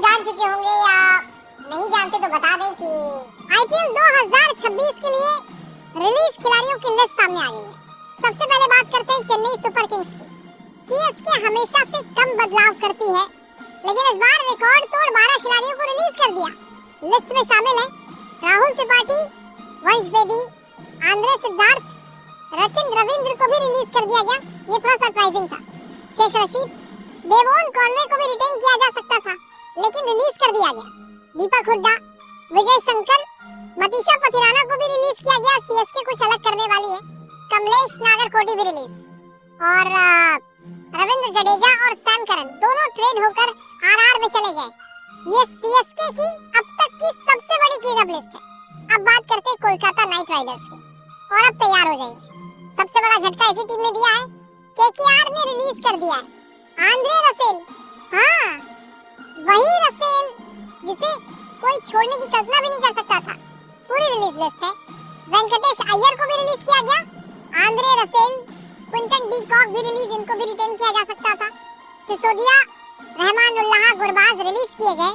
लोग जान चुके होंगे या नहीं जानते तो बता दें कि आईपीएल 2026 के लिए रिलीज खिलाड़ियों की लिस्ट सामने आ गई है। सबसे पहले बात करते हैं चेन्नई सुपर किंग्स की। सीएसके हमेशा से कम बदलाव करती है, लेकिन इस बार रिकॉर्ड तोड़ 12 खिलाड़ियों को रिलीज कर दिया। लिस्ट में शामिल है राहुल त्रिपाठी, वंश बेदी, आंद्रे सिद्धार्थ, रचिन रविंद्र को भी रिलीज कर दिया गया। ये थोड़ा सरप्राइजिंग था। शेख रशीद, डेवॉन कॉनवे को भी रिटेन किया जा सकता था, लेकिन रिलीज कर दिया गया। दीपक हुड्डा, विजय शंकर, मतीशा पथिराना को भी रिलीज किया गया। सीएसके कुछ अलग करने वाली है। कमलेश नागरकोटी भी रिलीज और रविंद्र जडेजा और सैम करन दोनों ट्रेड होकर आरआर में चले गए। ये सीएसके की अब तक की सबसे बड़ी क्लीनअप लिस्ट है। अब बात करते हैं कोलकाता नाइट राइडर्स की, और अब तैयार हो जाइए। सबसे बड़ा झटका इसी टीम ने दिया है। केकेआर ने रिलीज कर दिया है आंद्रे रसेल। हाँ, वही रसेल जिसे कोई छोड़ने की कल्पना भी नहीं कर सकता था। पूरी रिलीज लिस्ट है। वेंकटेश अय्यर को भी रिलीज किया गया। Andre Russell, Quinton de Kock भी रिलीज, इनको भी रिटेन किया जा सकता था। सिसोदिया, रहमानुल्लाह गुरबाज रिलीज किए गए।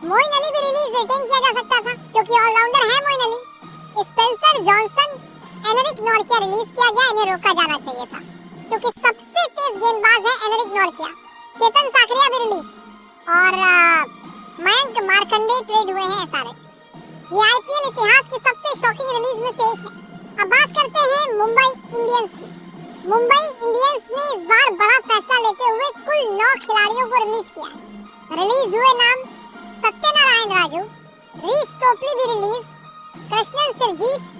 मोइन अली भी रिलीज रिटेन किया जा सकता था क्योंकि ऑलराउंडर है Moin Ali. Spencer Johnson, Anrich Nortje release किया गया। इन्हें रोका जाना चाहिए था क्योंकि सबसे तेज गेंदबाज है एनरिक नॉर्किया। चेतन साकरिया भी रिलीज और मयंक मार्कंडे ट्रेड हुए हैं एसआरएच। ये आईपीएल इतिहास की सबसे शॉकिंग रिलीज में से एक है। अब बात करते हैं मुंबई इंडियंस की। मुंबई इंडियंस ने इस बार बड़ा फैसला लेते हुए कुल 9 खिलाड़ियों को रिलीज किया है। रिलीज हुए नाम सत्यनारायण राजू, रीस टोपली भी रिलीज, कृष्णन सिरजीत,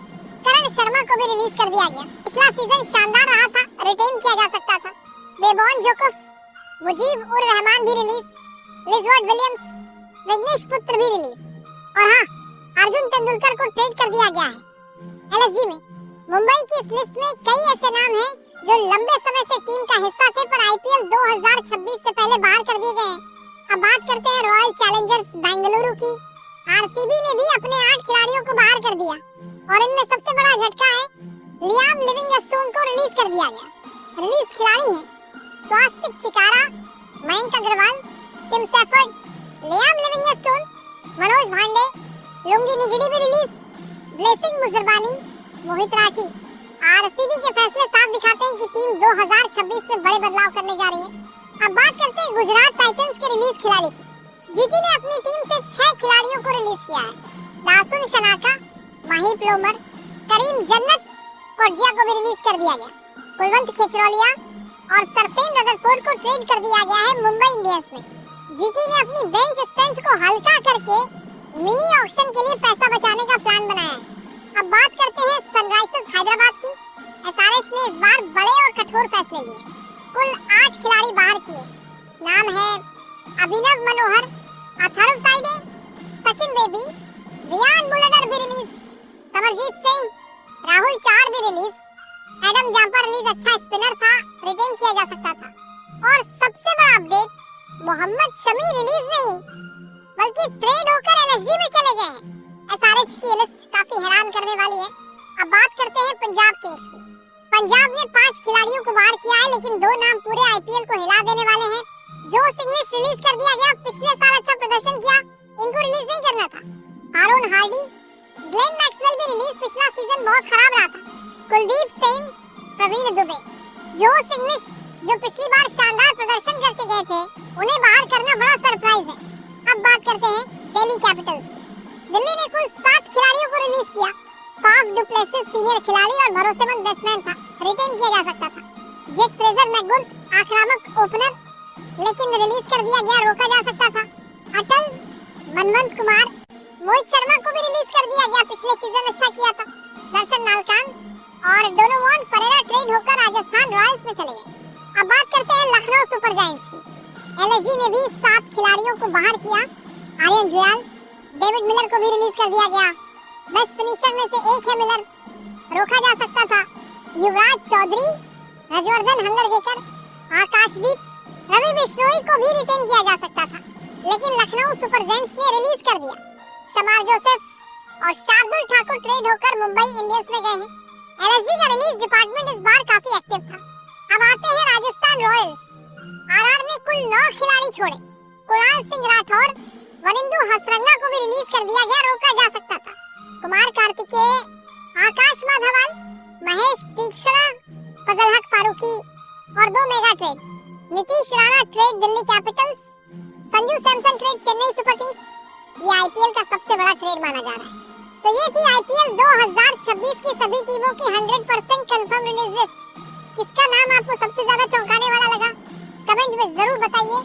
करण शर्मा को भी रिलीज कर दिया गया। पिछला सीजन शानदार रहा था, रिटेन किया जा सकता था। बेबॉन जोकोफ, मुजीब उर रहमान भी रिलीज, लिजवर्ड विलियम्स, विघ्नेश पुत्र भी रिलीज और हाँ, अर्जुन तेंदुलकर को ट्रेड कर दिया गया है एलएसजी में। मुंबई की इस लिस्ट में कई ऐसे नाम हैं जो लंबे समय से टीम का हिस्सा थे पर आईपीएल 2026 से पहले बाहर कर दिए गए हैं। अब बात करते हैं रॉयल चैलेंजर्स बेंगलुरु की। आरसीबी ने भी अपने 8 खिलाड़ियों को बाहर कर दिया और इनमें सबसे बड़ा झटका है लियाम लिविंगस्टोन को रिलीज कर दिया गया। रिलीज खिलाड़ी हैं Swastik Chikara, Mayank Agarwal, Tim Seifert, Liam Livingstone, Manoj Bhandage, Lungi Ngidi भी release, Blessing Muzarabani, Mohit Rathee. RCB के फैसले साफ दिखाते हैं कि टीम 2026 में बड़े बदलाव करने जा रही है। अब बात करते हैं गुजरात टाइटंस के रिलीज खिलाड़ी की। जीटी ने अपनी टीम से 6 खिलाड़ियों को रिलीज किया है। दासुन शनाका, माही प्लोमर, करीम जन्नत, कोर्जिया को भी रिलीज कर दिया गया। कुलवंत खिचरोलिया और सरफेन रदरफोर्ड को ट्रेड कर दिया गया है मुंबई इंडियंस में। जीटी ने अपनी बेंच स्ट्रेंथ को हल्का करके मिनी ऑक्शन के लिए पैसा बचाने का प्लान बनाया है। अब बात करते हैं सनराइजर्स हैदराबाद की। एसआरएच ने इस बार बड़े और कठोर फैसले लिए। कुल 8 खिलाड़ी बाहर किए। नाम है अभिनव मनोहर, अथर्व ताइडे, सचिन बेबी, रियान बुलडर भी रिलीज, समरजीत सिंह, राहुल चार भी रिलीज, एडम जाम्पा रिलीज, अच्छा स्पिनर था, रिटेन किया जा सकता था। और सबसे बड़ा अपडेट, मोहम्मद शमी रिलीज नहीं बल्कि ट्रेड होकर एलएसजी में चले गए हैं। एसआरएच की लिस्ट काफी हैरान करने वाली है। अब बात करते हैं पंजाब किंग्स की। पंजाब ने 5 खिलाड़ियों को बाहर किया है, लेकिन 2 नाम पूरे आईपीएल को हिला देने वाले हैं। जोश इंग्लिश रिलीज कर दिया गया। पिछले साल अच्छा प्रदर्शन किया, इनको रिलीज नहीं करना था। आरोन हार्डी, ग्लेन मैक्सवेल भी रिलीज, पिछला सीजन बहुत खराब रहा था। कुलदीप सिंह, प्रवीण दुबे, जोश इंग्लिश जो पिछली बार शानदार प्रदर्शन करके गए थे, उन्हें बाहर करना बड़ा सरप्राइज है। अब बात करते हैं दिल्ली कैपिटल्स की। दिल्ली ने कुल 7 खिलाड़ियों को रिलीज किया। फाफ डु प्लेसिस सीनियर खिलाड़ी और भरोसेमंद बैट्समैन था, रिटेन किया जा सकता था। जेक फ्रेजर मैकगुड आक्रामक ओपनर, लेकिन रिलीज कर दिया गया, रोका जा सकता था। अटल, मनवंत कुमार, मोहित शर्मा को भी रिलीज कर दिया गया, पिछले सीजन अच्छा किया था। दर्शन नालकान और डोनोवन फरेरा ट्रेड होकर राजस्थान रॉयल्स में चले गए। अब बात करते हैं लखनऊ सुपर जायंट्स की। एलएसजी ने भी 7 खिलाड़ियों को बाहर किया। आर्यन जुयाल, डेविड मिलर को भी रिलीज कर दिया गया। बेस्ट फिनिशर में से एक है मिलर, रोका जा सकता था। युवराज चौधरी, रजवर्धन हंगरगेकर, आकाशदीप, रवि बिश्नोई को भी रिटेन किया जा सकता था, लेकिन लखनऊ सुपर जायंट्स ने रिलीज कर दिया। शमार जोसेफ और शार्दुल ठाकुर ट्रेड होकर मुंबई इंडियंस में गए हैं। एलएसजी का रिलीज डिपार्टमेंट इस बार काफी एक्टिव था। अब आते हैं राजस्थान रॉयल्स। आरआर ने कुल 9 खिलाड़ी छोड़े। कुणाल सिंह राठौर, वनिंदु हसरंगा को भी रिलीज कर दिया गया, रोका जा सकता था। कुमार कार्तिकेय, आकाश माधवन, महेश तीक्ष्ण, फजल हक फारूकी और 2 mega trade, Nitish Rana trade Delhi Capitals, Sanju Samson trade Chennai super Kings, ये आईपीएल का सबसे बड़ा ट्रेड माना जा रहा है। तो ये थी आईपीएल 2026 की सभी टीमों की 100% कंफर्म रिलीज लिस्ट। किसका नाम आपको सबसे ज्यादा चौंकाने वाला लगा, कमेंट में जरूर बताइए।